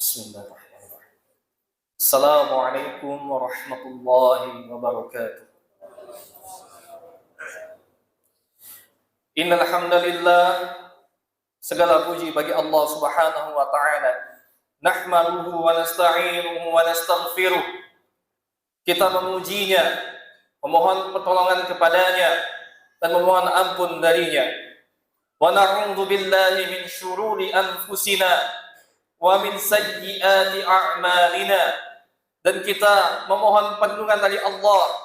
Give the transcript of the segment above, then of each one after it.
Bismillahirrahmanirrahim. Assalamualaikum warahmatullahi wabarakatuh. Innal hamdalillah, segala puji bagi Allah Subhanahu wa taala. Nahmaduhu wa nasta'inuhu wa nastaghfiruh. Kita memujinya, memohon pertolongan kepadanya dan memohon ampun darinya. Wa na'udzu billahi min syururi anfusina wa min sayyiati a'malina, dan kita memohon perlindungan dari Allah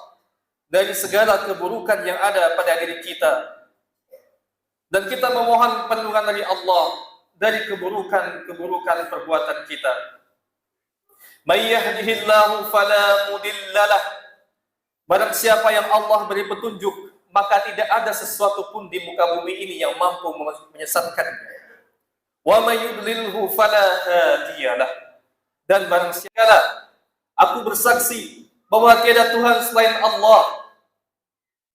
dari segala keburukan yang ada pada diri kita, dan kita memohon perlindungan dari Allah dari keburukan perbuatan kita. May yahdihillahu fala mudhillalah, barang siapa yang Allah beri petunjuk, maka tidak ada sesuatu pun di muka bumi ini yang mampu menyesatkannya. Wa may yudlilhu fala hadiyalah, dan barang siapa, aku bersaksi bahwa tiada Tuhan selain Allah,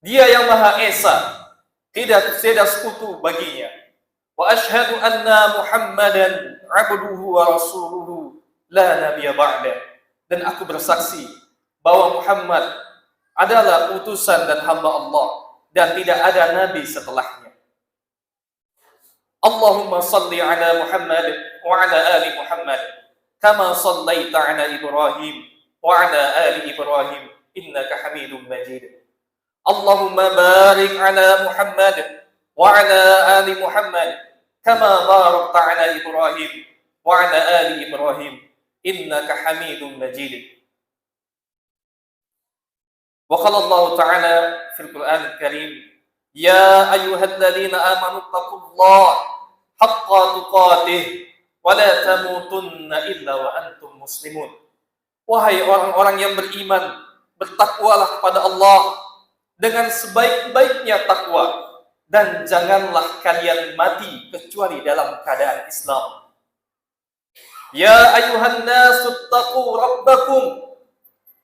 Dia yang Maha Esa, tidak tiada sekutu baginya. Wa asyhadu anna Muhammadan abduhu wa rasuluhu la nabiyya ba'da, dan aku bersaksi bahwa Muhammad adalah utusan dan hamba Allah dan tidak ada nabi setelahnya. Allahumma salli ala Muhammad wa ala ali Muhammad kama sallaita ala Ibrahim wa ala ali Ibrahim innaka Hamidum Majid. Allahumma barik ala Muhammad wa ala ali Muhammad kama barakta ala Ibrahim wa ala ali Ibrahim innaka Hamidum Majid. Wa qala Allah ta'ala fil Qur'an al-Karim, ya ayyuhalladzina amanu taqullaha haqqa tuqatih wa la tamutunna illa wa antum muslimun. Wahai orang-orang yang beriman, bertakwalah kepada Allah dengan sebaik-baiknya takwa, dan janganlah kalian mati kecuali dalam keadaan Islam. Ya ayyuhan nasu taqu rabbakum,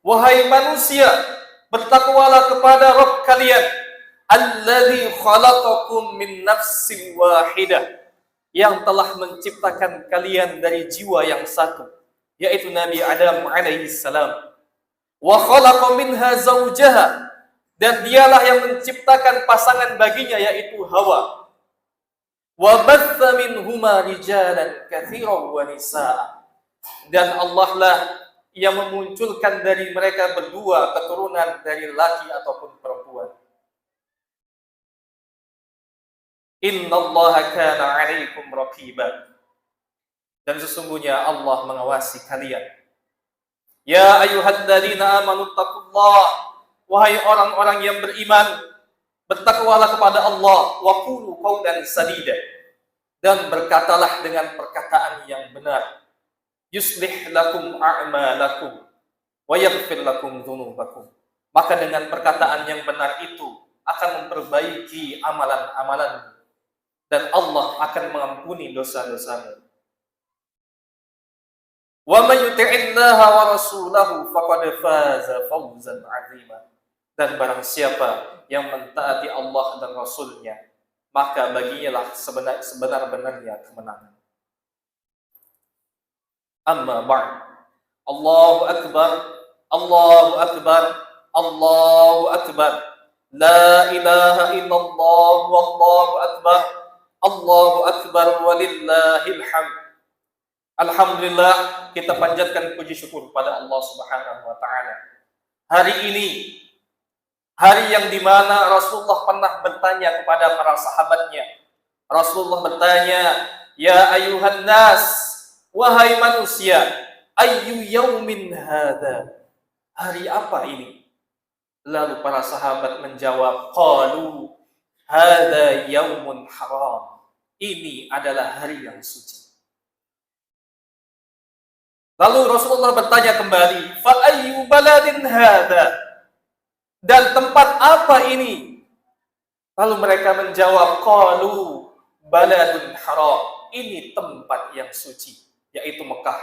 wahai manusia, bertakwalah kepada Rabb kalian, alladzi khalaqakum min nafsin wahidah, yang telah menciptakan kalian dari jiwa yang satu, yaitu Nabi Adam alaihi salam. Wa khalaqa minha zawjaha, dan dialah yang menciptakan pasangan baginya, yaitu Hawa. Wa batha minhuma rijalan katsiran wa nisaa, dan Allah lah yang memunculkan dari mereka berdua keturunan dari laki ataupun perempuan. Innallaha kana 'alaikum raqiba, dan sesungguhnya Allah mengawasi kalian. Ya ayyuhalladzina amanu taqullaha, wahai orang-orang yang beriman, bertakwalah kepada Allah, wa qulu qawlan sadida, dan berkatalah dengan perkataan yang benar. Yuslih lakum a'malakum wa yaghfir lakum dzunubakum, maka dengan perkataan yang benar itu akan memperbaiki amalan-amalanmu, dan Allah akan mengampuni dosa-dosamu. Wa may yuti'illaha wa rasulahu faqad faza fawzan 'azima, dan barang siapa yang mentaati Allah dan Rasulnya, maka baginya lah sebenar-benarnya kemenangan. Amma ba'd. Allahu akbar, Allahu akbar, Allahu akbar. La ilaha illallah wallahu akbar. Allahu akbar walillahil hamd. Alhamdulillah, kita panjatkan puji syukur pada Allah Subhanahu wa taala. Hari ini, hari yang dimana Rasulullah pernah bertanya kepada para sahabatnya. Rasulullah bertanya, ya ayuhan nas, wahai manusia, ayyu yaumin hadha, hari apa ini? Lalu para sahabat menjawab, qalu hadha yaumun haram, ini adalah hari yang suci. Lalu Rasulullah bertanya kembali, fa ayyu baladin hadha, dan tempat apa ini? Lalu mereka menjawab, qalu baladun haram, ini tempat yang suci, yaitu Mekah.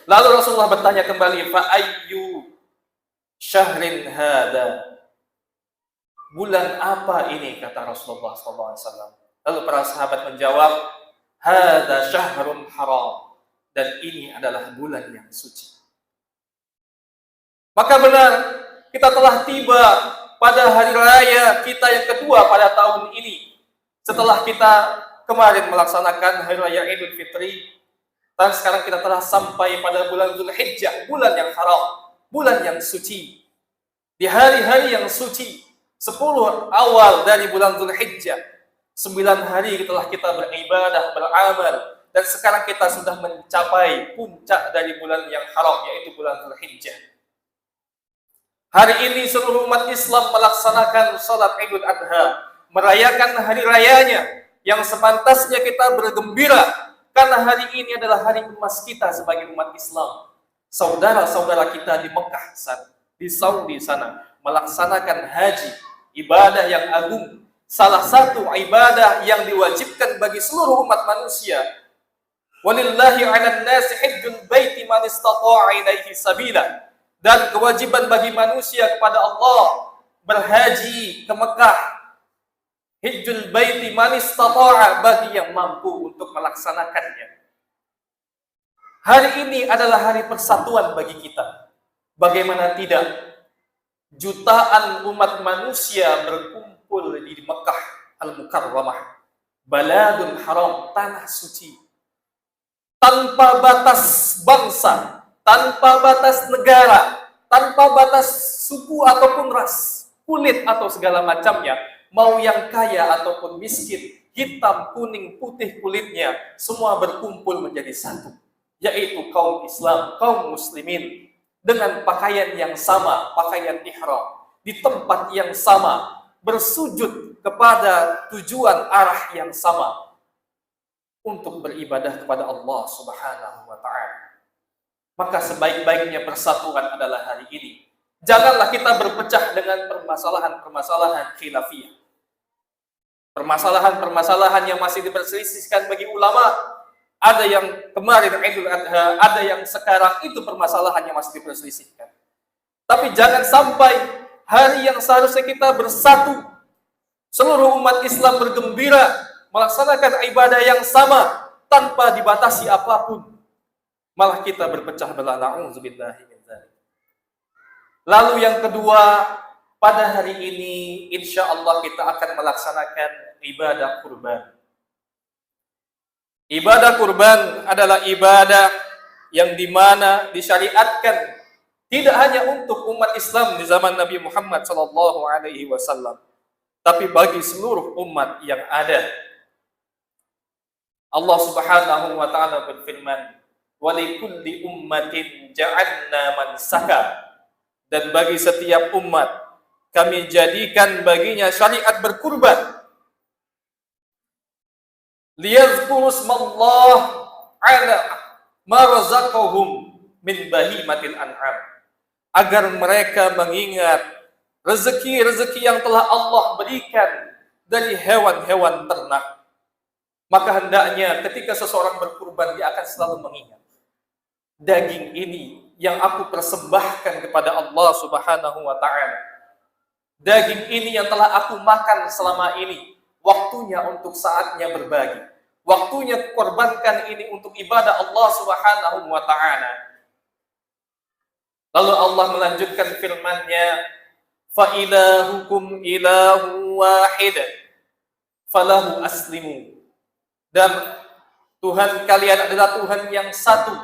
Lalu Rasulullah bertanya kembali, fa ayyu syahrin hadha, bulan apa ini? Kata Rasulullah SAW. Lalu para sahabat menjawab, hadza syahrun haram, dan ini adalah bulan yang suci. Maka benar, kita telah tiba pada hari raya kita yang kedua pada tahun ini. Setelah kita kemarin melaksanakan hari raya Idul Fitri, dan sekarang kita telah sampai pada bulan Dzulhijjah, bulan yang haram, bulan yang suci. Di hari-hari yang suci, 10 awal dari bulan Dzulhijjah, 9 hari telah kita beribadah, beramal, dan sekarang kita sudah mencapai puncak dari bulan yang haram, yaitu bulan Dzulhijjah. Hari ini seluruh umat Islam melaksanakan salat Idul Adha, merayakan hari rayanya yang sepantasnya kita bergembira karena hari ini adalah hari emas kita sebagai umat Islam. Saudara-saudara kita di Mekah, di Saudi sana melaksanakan haji, ibadah yang agung, salah satu ibadah yang diwajibkan bagi seluruh umat manusia. Walillahi 'alan nasi hajjul baiti man istata'a ilaihi sabila. Dan kewajiban bagi manusia kepada Allah berhaji ke Mekah. Hijjul baiti man istata'a, bagi yang mampu untuk melaksanakannya. Hari ini adalah hari persatuan bagi kita. Bagaimana tidak? Jutaan umat manusia berkumpul di Mekah Al-Mukarramah, baladun haram, tanah suci. Tanpa batas bangsa, tanpa batas negara, tanpa batas suku ataupun ras, kulit atau segala macamnya, mau yang kaya ataupun miskin, hitam, kuning, putih kulitnya, semua berkumpul menjadi satu, yaitu kaum Islam, kaum muslimin, dengan pakaian yang sama, pakaian ihram, di tempat yang sama, bersujud kepada tujuan arah yang sama, untuk beribadah kepada Allah Subhanahu wa Ta'ala. Maka sebaik-baiknya persatuan adalah hari ini. Janganlah kita berpecah dengan permasalahan-permasalahan khilafiyah. Permasalahan-permasalahan yang masih diperselisihkan bagi ulama. Ada yang kemarin Idul Adha, ada yang sekarang, itu permasalahan yang masih diperselisihkan. Tapi jangan sampai hari yang seharusnya kita bersatu, seluruh umat Islam bergembira, melaksanakan ibadah yang sama, tanpa dibatasi apapun, malah kita berpecah belah. Na'udzubillahi min dzalik. Lalu yang kedua, pada hari ini insya Allah kita akan melaksanakan ibadah kurban. Ibadah kurban adalah ibadah yang dimana disyariatkan tidak hanya untuk umat Islam di zaman Nabi Muhammad SAW, tapi bagi seluruh umat yang ada. Allah Subhanahu wa Ta'ala berfirman, walikulli ummatin ja'alna mansaka, dan bagi setiap umat kami jadikan baginya syariat berkurban. Liyadhkuru ismallah ala ma razaqahum min bahimatil an'am, agar mereka mengingat rezeki-rezeki yang telah Allah berikan dari hewan-hewan ternak. Maka hendaknya ketika seseorang berkurban, dia akan selalu mengingat, daging ini yang aku persembahkan kepada Allah Subhanahu wa Ta'ala, daging ini yang telah aku makan selama ini, waktunya untuk saatnya berbagi, waktunya korbankan ini untuk ibadah Allah Subhanahu wa Ta'ala. Lalu Allah melanjutkan firman-Nya, fa ilahukum ilahu wahid falahu aslimu, dan Tuhan kalian adalah Tuhan yang satu,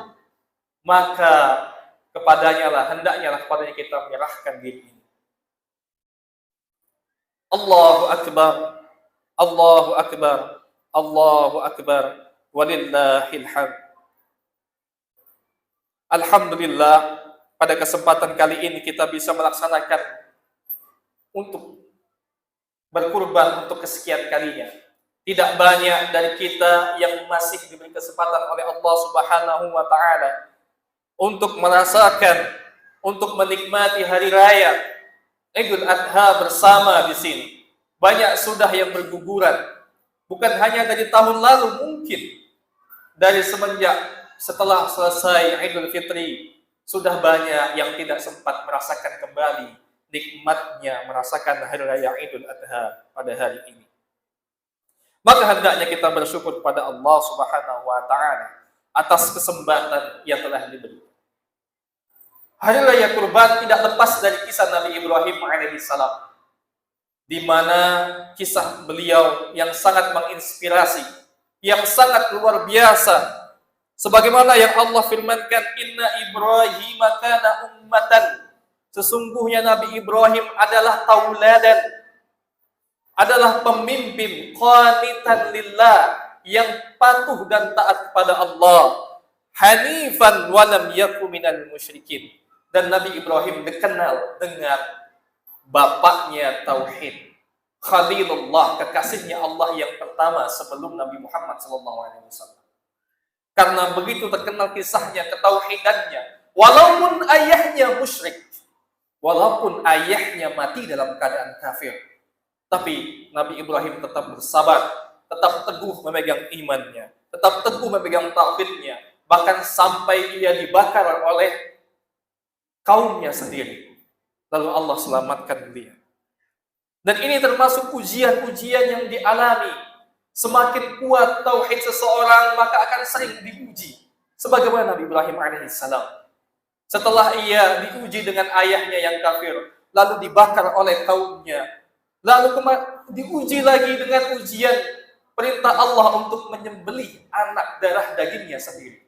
maka kepadanya lah, hendaknya lah kepadanya kita menyerahkan diri ini. Allahu Akbar, Allahu Akbar, Allahu Akbar, walillahil hamd. Alhamdulillah, pada kesempatan kali ini kita bisa melaksanakan untuk berkurban untuk kesekian kalinya. Tidak banyak dari kita yang masih diberi kesempatan oleh Allah Subhanahu wa Ta'ala untuk merasakan, untuk menikmati hari raya Idul Adha bersama di sini. Banyak sudah yang berguguran, bukan hanya dari tahun lalu, mungkin dari semenjak setelah selesai Idul Fitri, sudah banyak yang tidak sempat merasakan kembali nikmatnya merasakan hari raya Idul Adha pada hari ini. Maka hendaknya kita bersyukur kepada Allah Subhanahu wa Ta'ala atas kesempatan yang telah diberi. Hari Raya Kurban tidak lepas dari kisah Nabi Ibrahim alaihissalam, di mana kisah beliau yang sangat menginspirasi, yang sangat luar biasa. Sebagaimana yang Allah firmankan, Inna Ibrahim kana ummatan. Sesungguhnya Nabi Ibrahim adalah tauladan, adalah pemimpin qanitan lillah, yang patuh dan taat kepada Allah, hanifan wa lam yakun minal musyrikin. Dan Nabi Ibrahim dikenal dengan bapaknya tauhid, Khalilullah, kekasihnya Allah yang pertama sebelum Nabi Muhammad SAW. Karena begitu terkenal kisahnya, ketauhidannya, walaupun ayahnya musyrik, walaupun ayahnya mati dalam keadaan kafir, tapi Nabi Ibrahim tetap bersabar, tetap teguh memegang imannya, tetap teguh memegang tauhidnya, bahkan sampai ia dibakar oleh kaumnya sendiri. Lalu Allah selamatkan dia. Dan ini termasuk ujian-ujian yang dialami. Semakin kuat tauhid seseorang, maka akan sering diuji. Sebagaimana Nabi Ibrahim alaihissalam. Setelah ia diuji dengan ayahnya yang kafir, lalu dibakar oleh kaumnya, lalu diuji lagi dengan ujian perintah Allah untuk menyembelih anak darah dagingnya sendiri.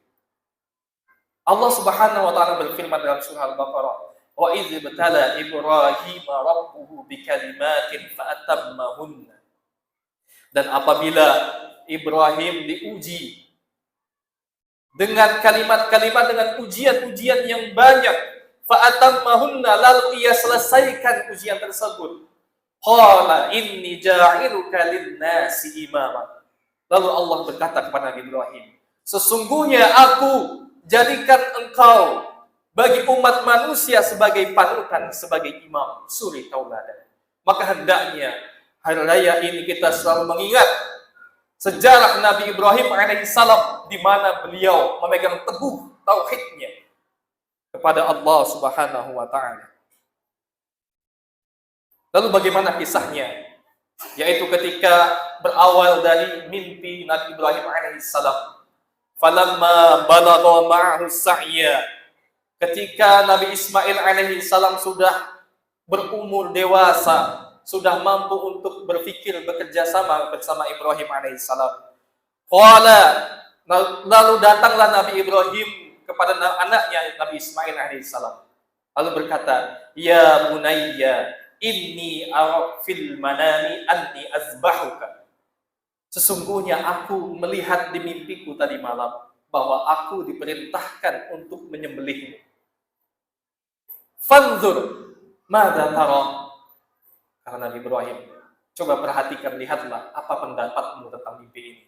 Allah Subhanahu wa taala berfirman dalam surah Al-Baqarah, "Wa idz ibtala Ibrahim rabbuhu bikalimatin fa'atammahunna." Dan apabila Ibrahim diuji dengan kalimat-kalimat, dengan ujian-ujian yang banyak, fa'atammahunna, lalu ia selesaikan ujian tersebut. Qala inni ja'iluka lin-nasi imama. Lalu Allah berkata kepada Nabi Ibrahim, sesungguhnya aku jadikan engkau bagi umat manusia sebagai panutan, sebagai imam, suri tauladan. Maka hendaknya hari raya ini kita selalu mengingat sejarah Nabi Ibrahim alaihissalam, di mana beliau memegang teguh tauhidnya kepada Allah Subhanahu wa taala. Lalu bagaimana kisahnya? Yaitu ketika berawal dari mimpi Nabi Ibrahim alaihissalam. Falamma balagha ma'ahu sa'ya, ketika Nabi Ismail alaihissalam sudah berumur dewasa, sudah mampu untuk berfikir bekerja sama bersama Ibrahim alaihissalam. Qala, lalu datanglah Nabi Ibrahim kepada anaknya Nabi Ismail alaihissalam, lalu berkata, ya bunayya inni ara fil manami anni azbahuka. Sesungguhnya aku melihat di mimpiku tadi malam bahwa aku diperintahkan untuk menyembelihmu. Fanzur madza tara. Karena Nabi Ibrahim, coba perhatikan, lihatlah apa pendapatmu tentang mimpi ini.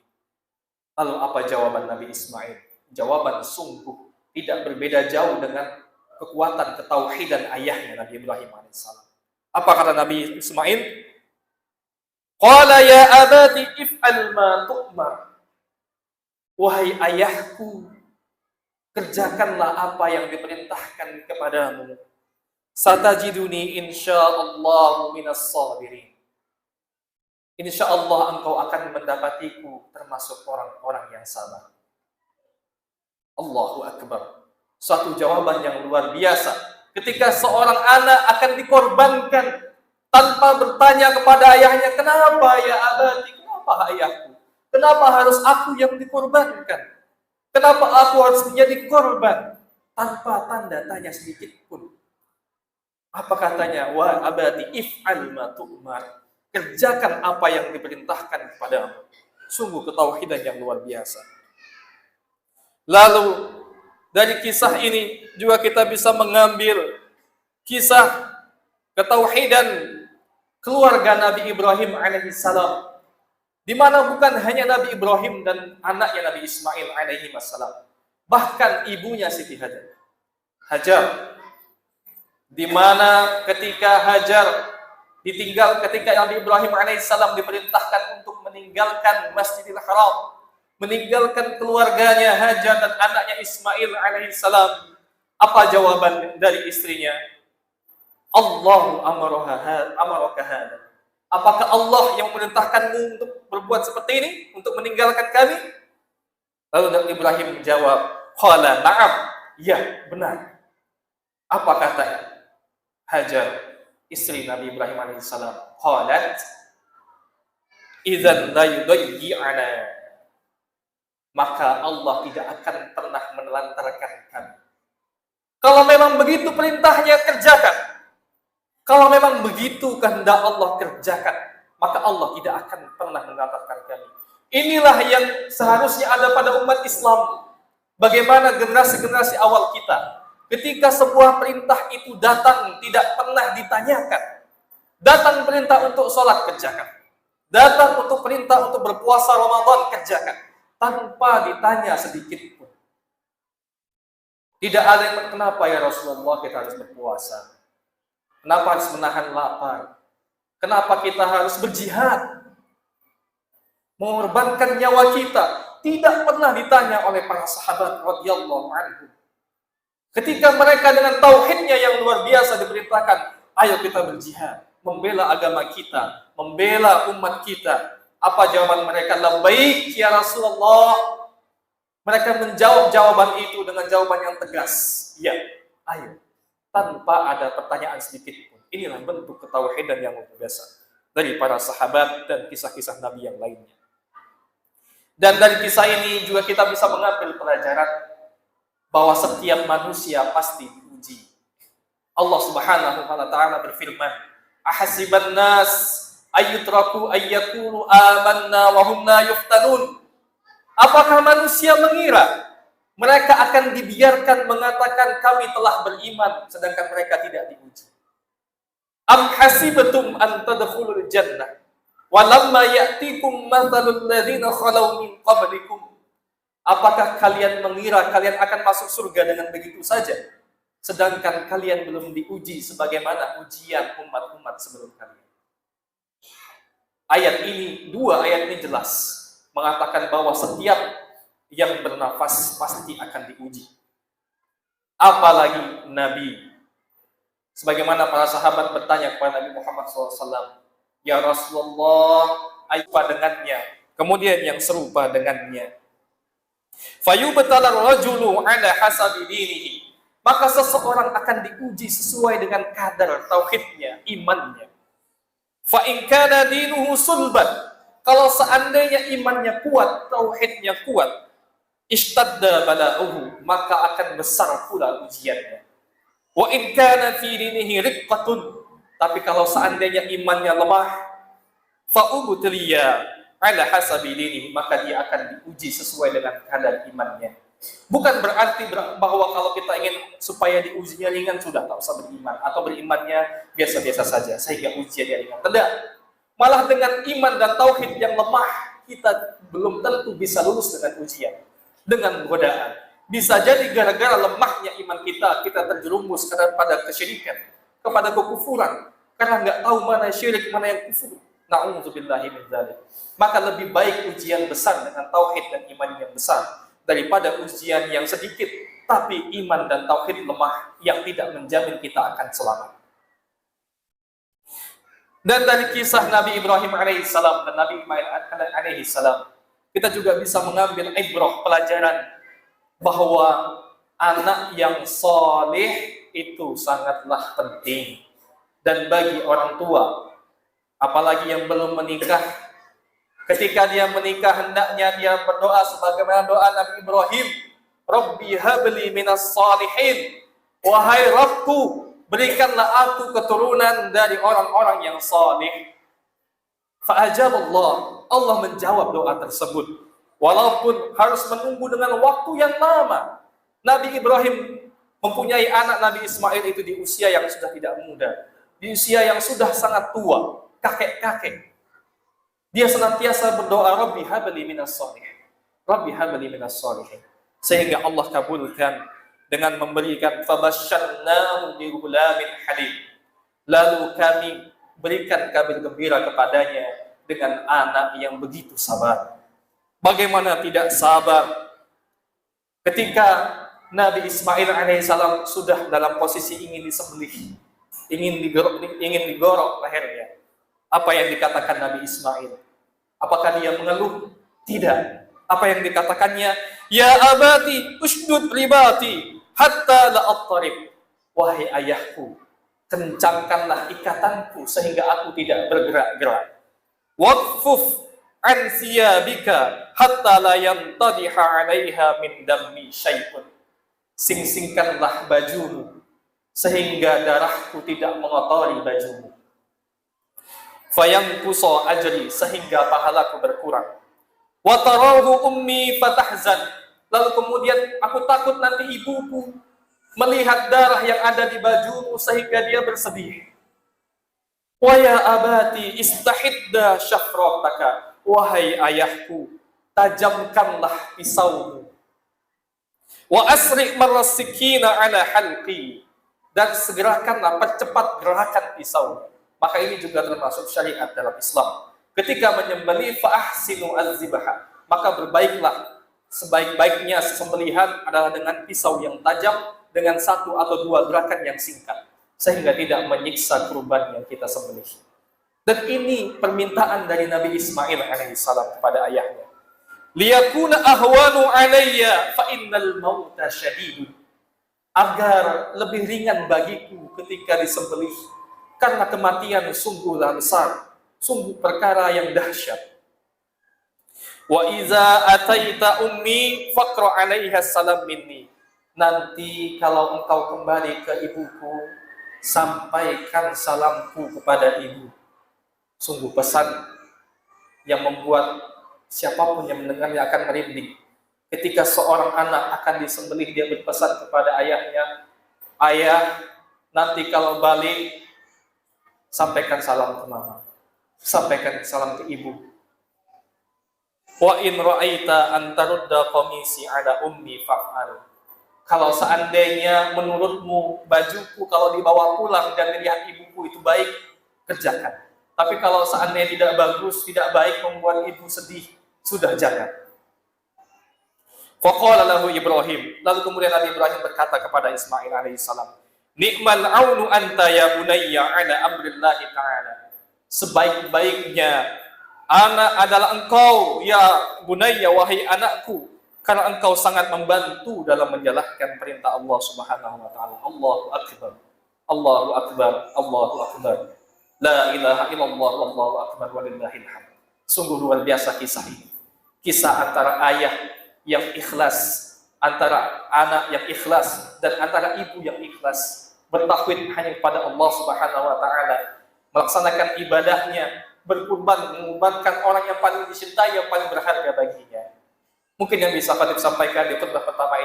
Lalu apa jawaban Nabi Ismail? Jawaban sungguh tidak berbeda jauh dengan kekuatan ketauhidan ayahnya Nabi Ibrahim alaihissalam. Apa kata Nabi Ismail? Qala ya abati if'al ma tu'mar. Wahai ayahku, kerjakanlah apa yang diperintahkan kepadamu. Satajiduni insyaallah minas sabirin. Insyaallah engkau akan mendapatiku termasuk orang-orang yang sabar. Allahu akbar. Suatu jawaban yang luar biasa. Ketika seorang anak akan dikorbankan tanpa bertanya kepada ayahnya, kenapa ya abadi, kenapa ayahku? Kenapa harus aku yang dikorbankan? Kenapa aku harus menjadi korban? Tanpa tanda tanya sedikit pun. Apa katanya? Wa abadi if'al ma tu'mar. Kerjakan apa yang diperintahkan kepadamu. Sungguh ketauhidan yang luar biasa. Lalu dari kisah ini juga kita bisa mengambil kisah ketauhidan keluarga Nabi Ibrahim alaihissalam, di mana bukan hanya Nabi Ibrahim dan anaknya Nabi Ismail alaihissalam, bahkan ibunya Siti Hajar, di mana ketika Hajar ditinggal, ketika Nabi Ibrahim alaihissalam diperintahkan untuk meninggalkan Masjidil Haram, meninggalkan keluarganya Hajar dan anaknya Ismail alaihissalam, apa jawaban dari istrinya? Allahu amaraka hada. Apakah Allah yang memerintahkanmu untuk berbuat seperti ini, untuk meninggalkan kami? Lalu Nabi Ibrahim menjawab, qala na'am, ya benar. Apa kata Hajar, istri Nabi Ibrahim alaihissalam? Qalat, idzan la yudayyi'ana, maka Allah tidak akan pernah menelantarkan kami. Kalau memang begitu perintahnya, kerjakan. Kalau memang begitu kehendak Allah, kerjakan. Maka Allah tidak akan pernah menelantarkan kami. Inilah yang seharusnya ada pada umat Islam. Bagaimana generasi-generasi awal kita, ketika sebuah perintah itu datang, tidak pernah ditanyakan. Datang perintah untuk sholat, kerjakan. Datang untuk perintah untuk berpuasa Ramadan, kerjakan. Tanpa ditanya sedikit pun. Tidak ada yang, kenapa ya Rasulullah kita harus berpuasa? Kenapa harus menahan lapar? Kenapa kita harus berjihad? Mengorbankan nyawa kita. Tidak pernah ditanya oleh para sahabat radhiyallahu anhum. Ketika mereka dengan tauhidnya yang luar biasa diperintahkan, ayo kita berjihad, membela agama kita, membela umat kita. Apa jawaban mereka? Labbaik ya Rasulullah. Mereka menjawab jawaban itu dengan jawaban yang tegas. Ya, ayo. Tanpa ada pertanyaan sedikit pun. Inilah bentuk ketauhidan yang luar biasa dari para sahabat dan kisah-kisah Nabi yang lainnya. Dan dari kisah ini juga kita bisa mengambil pelajaran bahwa setiap manusia pasti diuji. Allah Subhanahu wa taala berfirman, "Ahasiban nas ayyutraku ayyakulu amanna wa hum la yuftanun." Apakah manusia mengira mereka akan dibiarkan mengatakan kami telah beriman sedangkan mereka tidak diuji? Am hasibatum an tadkhulul jannah walamma ya'tikum mathalul ladzina khalau min qablikum. Apakah kalian mengira kalian akan masuk surga dengan begitu saja sedangkan kalian belum diuji sebagaimana ujian umat-umat sebelum kalian? Ayat ini, dua ayat ini jelas mengatakan bahwa setiap yang bernafas pasti akan diuji. Apalagi Nabi. Sebagaimana para sahabat bertanya kepada Nabi Muhammad SAW, ya Rasulullah, apa dengannya? Kemudian yang serupa dengannya. Fayubtala rajulu ala hasabi dinihi. Maka seseorang akan diuji sesuai dengan kadar tauhidnya, imannya. Fa in kana dinuhu sulban, kalau seandainya imannya kuat, tauhidnya kuat, ishtadda bala'uhu, maka akan besar pula ujiannya. Wa in kana fi dinihi riqqatun, tapi kalau seandainya imannya lemah, fa ubtiliya ala hasabi dinihi, maka dia akan diuji sesuai dengan kadar imannya. Bukan berarti bahwa kalau kita ingin supaya diujinya ringan sudah tak usah beriman, atau berimannya biasa-biasa saja sehingga ujiannya ringan. Tidak. Malah dengan iman dan tauhid yang lemah, kita belum tentu bisa lulus dengan ujian, dengan godaan. Bisa jadi gara-gara lemahnya iman kita, kita terjerumus kepada kesyirikan, kepada kekufuran, karena nggak tahu mana syirik, mana yang kufur. Na'udzubillahi min dzalik. Maka lebih baik ujian besar dengan tauhid dan iman yang besar daripada ujian yang sedikit tapi iman dan tauhid lemah yang tidak menjamin kita akan selamat. Dan dari kisah Nabi Ibrahim alaihissalam dan Nabi Ismail alaihissalam, kita juga bisa mengambil ibrah, pelajaran bahwa anak yang soleh itu sangatlah penting. Dan bagi orang tua, apalagi yang belum menikah, ketika dia menikah hendaknya dia berdoa sebagaimana doa Nabi Ibrahim, Rabbi habli minas salihin, wahai Rabbku, berikanlah aku keturunan dari orang-orang yang saleh. Fa'ajaballah, Allah menjawab doa tersebut. Walaupun harus menunggu dengan waktu yang lama. Nabi Ibrahim mempunyai anak Nabi Ismail itu di usia yang sudah tidak muda, di usia yang sudah sangat tua, kakek-kakek. Dia senantiasa berdoa, Rabbi habli minas salihin, Rabbi habli minas salihin. Sehingga Allah kabulkan dengan memberikan fabasyarnahu bi ghulamin halim. Lalu kami berikan kabar gembira kepadanya dengan anak yang begitu sabar. Bagaimana tidak sabar ketika Nabi Ismail alaihissalam sudah dalam posisi ingin disembelih, ingin digorok lehernya. Apa yang dikatakan Nabi Ismail? Apakah dia mengeluh? Tidak. Apa yang dikatakannya? Ya abati ushdud ribati hatta la attarib. Wahai ayahku, kencangkanlah ikatanku sehingga aku tidak bergerak-gerak. Waqfuf an siyabika hatta la yantadiha 'alaiha min dammi syai'un. Sing-singkanlah bajumu sehingga darahku tidak mengotori bajumu. Fayanqusa ajri, sehingga pahalaku berkurang. Wa tarahu ummi fatahzan. Lalu kemudian aku takut nanti ibuku melihat darah yang ada di bajumu sehingga dia bersedih. Wa ya abati istahidda syafrataka. Wahai ayahku, tajamkanlah pisaumu. Wa asri' marrasikina ala halqi. Dan segerakanlah, percepat gerakan pisau. Maka ini juga termasuk syariat dalam Islam. Ketika menyembelih fa'ahsinu az-zibaha, maka berbaiklah, sebaik-baiknya sembelihan adalah dengan pisau yang tajam, dengan satu atau dua gerakan yang singkat, sehingga tidak menyiksa kurban yang kita sembelih. Dan ini permintaan dari Nabi Ismail alaihissalam kepada ayahnya. Liyakuna ahwanu alayya fa innal mauta syadidun. Agar lebih ringan bagiku ketika disembelih, karena kematian sungguhlah besar, sungguh perkara yang dahsyat. Wa iza ataita ummi faqra 'alaiha salam minni. Nanti kalau engkau kembali ke ibuku, sampaikan salamku kepada ibu. Sungguh pesan yang membuat siapapun yang mendengarnya akan merinding. Ketika seorang anak akan disembelih, dia berpesan kepada ayahnya, ayah, nanti kalau balik, sampaikan salam ke mama, sampaikan salam ke ibu. Wa in ra'aita an tarudda qamisi ala ummi fa'al. Kalau seandainya menurutmu bajuku kalau dibawa pulang dan dilihat ibuku itu baik, kerjakan. Tapi kalau seandainya tidak bagus, tidak baik, membuat ibu sedih, sudah jangan. Faqala lahu Ibrahim. Lalu kemudian Nabi Ibrahim berkata kepada Ismail alaihissalam, Ni'mal aunu anta ya bunayya ala amrillahi ta'ala. Sebaik-baiknya anak adalah engkau ya bunayya, wahai anakku, karena engkau sangat membantu dalam menjalankan perintah Allah Subhanahu wa taala. Allahu akbar. Allahu akbar. Allahu akbar. La ilaha illallah wallahu akbar walillahil hamd. Sungguh luar biasa kisah ini. Kisah antara ayah yang ikhlas, antara anak yang ikhlas, dan antara ibu yang ikhlas, bertauhid hanya kepada Allah Subhanahu wa taala, melaksanakan ibadahnya, berkurban, mengorbankan orang yang paling dicintai, yang paling berharga baginya. Mungkin yang bisa Khatib sampaikan di khutbah pertama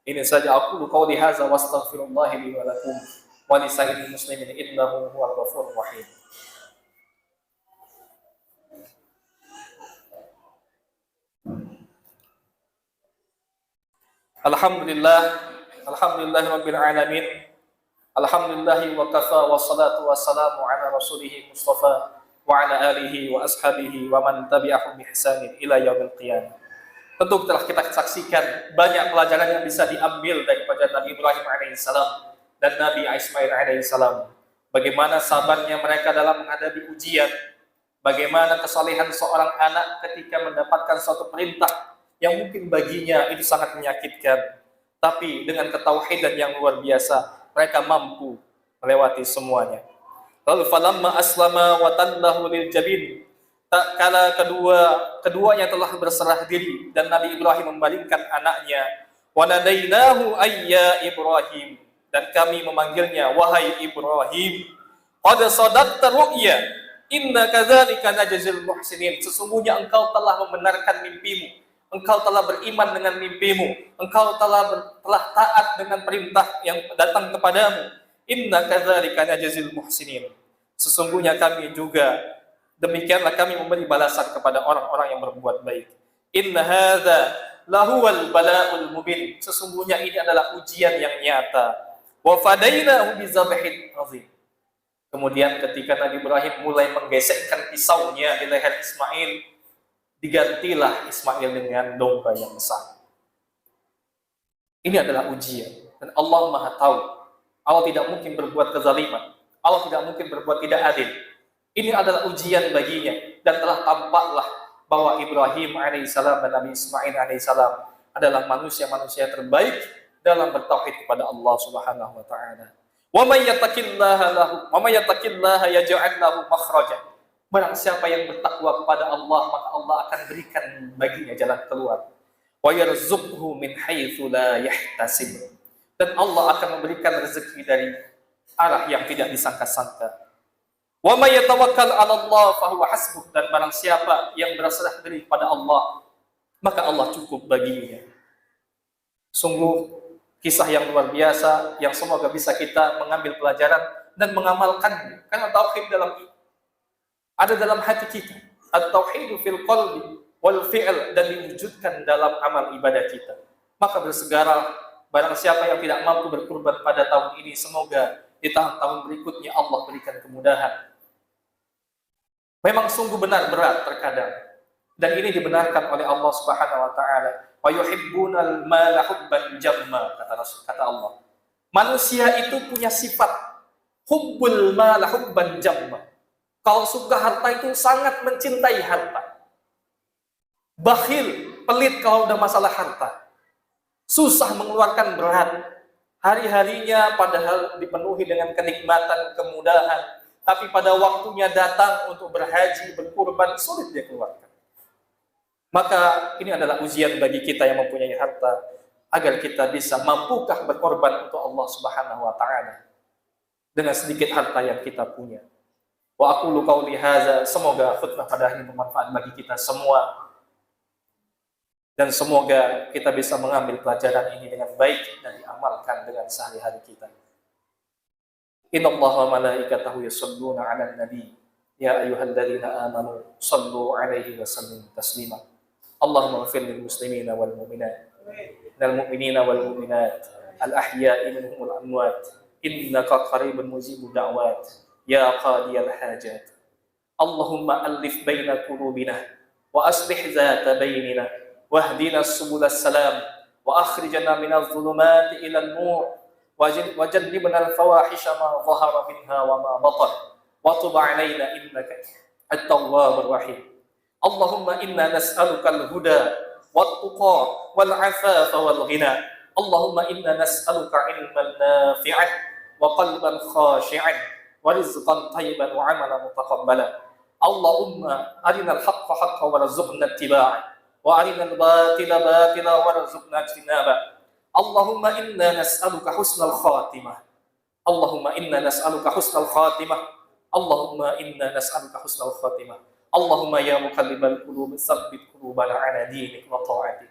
ini saja. Aku qauli hadza wa astaghfirullah li wa lakum wa li sa'iril muslimin innahu huwal ghafurur rahim. Alhamdulillahirabbil alamin. Alhamdulillahi wa kafa wa salatu wa salamu ala rasulih Mustafa wa ala alihi wa ashabihi wa man tabi'ahum bi ihsanin ila yaumil qiyamah. Tentu telah kita saksikan banyak pelajaran yang bisa diambil daripada Nabi Ibrahim alaihissalam dan Nabi Ismail alaihissalam. Bagaimana sabarnya mereka dalam menghadapi ujian, bagaimana kesalehan seorang anak ketika mendapatkan suatu perintah yang mungkin baginya itu sangat menyakitkan, tapi dengan ketauhidan yang luar biasa mereka mampu melewati semuanya. Lalu falamma aslama wa tallahu lil jabin. Tak kala keduanya telah berserah diri dan Nabi Ibrahim membalingkan anaknya, wa nadainahu ayya Ibrahim, dan kami memanggilnya wahai Ibrahim, qad sadaqta ru'ya inna kadzalika najzil muhsinin. Sesungguhnya engkau telah membenarkan mimpimu, engkau telah beriman dengan mimpimu, engkau telah taat dengan perintah yang datang kepadamu. Inna kadzalika najzil muhsinin. Sesungguhnya kami juga, demikianlah kami memberi balasan kepada orang-orang yang berbuat baik. Inna hadza lahuwal bala'ul mubin. Sesungguhnya ini adalah ujian yang nyata. Wa fadainahu bizabhin azim. Kemudian ketika Nabi Ibrahim mulai menggesekkan pisaunya di leher Ismail, digantilah Ismail dengan domba yang besar. Ini adalah ujian, dan Allah Maha tahu. Allah tidak mungkin berbuat kezaliman. Allah tidak mungkin berbuat tidak adil. Ini adalah ujian baginya, dan telah tampaklah bahwa Ibrahim alaihissalam dan Nabi Ismail alaihissalam adalah manusia-manusia terbaik dalam bertauhid kepada Allah Subhanahu wa taala. Wa may yattaqillaha yaj'al lahu makhraja. Barang siapa yang bertakwa kepada Allah, maka Allah akan berikan baginya jalan keluar. Wa yarzuqhu min haitsu la yahtasib. Dan Allah akan memberikan rezeki dari arah yang tidak disangka-sangka. Wa may yatawakkal 'ala Allah fa huwa hasbuh. Dan barang siapa yang berserah diri kepada Allah, maka Allah cukup baginya. Sungguh kisah yang luar biasa yang semoga bisa kita mengambil pelajaran dan mengamalkannya. Karena tauhid ada dalam hati kita. At-tauhidu fil qalbi wal fi'l, dan diwujudkan dalam amal ibadah kita. Maka bersegera barang siapa yang tidak mampu berkurban pada tahun ini, semoga di tahun-tahun berikutnya Allah berikan kemudahan. Memang sungguh benar berat terkadang, dan ini dibenarkan oleh Allah Subhanahu wa taala. Wa yuhibbunal mala hubban jamma, kata Allah. Manusia itu punya sifat hubbul mala hubban jamma. Kalau suka harta itu sangat mencintai harta. Bakhil, pelit kalau udah masalah harta. Susah mengeluarkan berat. Hari-harinya padahal dipenuhi dengan kenikmatan, kemudahan. Tapi pada waktunya datang untuk berhaji, berkurban, sulit dia keluarkan. Maka ini adalah ujian bagi kita yang mempunyai harta, agar kita bisa mampukah berkorban untuk Allah Subhanahu wa taala dengan sedikit harta yang kita punya. Wa aqulu qauli hadza, semoga khutbah pada hari ini bermanfaat bagi kita semua. Dan semoga kita bisa mengambil pelajaran ini dengan baik dan diamalkan dengan sehari-hari kita. Innallaha wa malaikatahu yusholluna 'alan nabi. Ya ayyuhalladzina amanu shallu 'alaihi wa sallimu taslima. Allahumma ighfir lil muslimina wal mu'minat, minal mu'minina wal mu'minat, al ahya'i minhum wal amwat, innaka qaribun mujibud da'wat. Ya qadiyal hajat. Allahumma alif baina qulubina wa aslih zata bainina wahdina subulas salam wa akhrijna minadh dhulumati ilal nur wajannibna al fawahisha ma dhahara minha wa ma batan wa tub alaina innaka at-tawwabur rahim. Allahumma inna nas'aluka al-huda wat-tuqa wal 'afafa wal ghina. Allahumma inna nas'aluka 'ilman nafi'an wa qalban khashi'an wa rizqan thayyiban wa 'amalan mutaqabbalan. Allahumma arinal haqqa haqqan warzuqna ittiba'ah wa arinal batila batila warzuqna ijtinabah. Allahumma inna nas'aluka husnal khatimah. Allahumma inna nas'aluka husnal khatimah. Allahumma inna nas'aluka husnal khatimah. Allahumma ya muqallibal qulub tsabbit qulubana 'ala dinik wa ta'atik.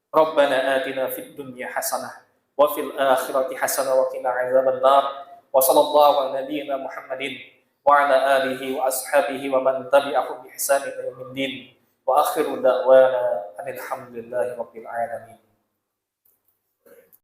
Rabbana atina fid dunya hasanah wa fil akhirati hasanah wa qina 'adzaban nar. Wa sallallahu ala nabiyyina Muhammadin wa ala alihi wa ashabihi wa man tabi'ahum bi ihsan ila yaumiddin. Wa akhiru da'wana alhamdulillahi rabbil alamin.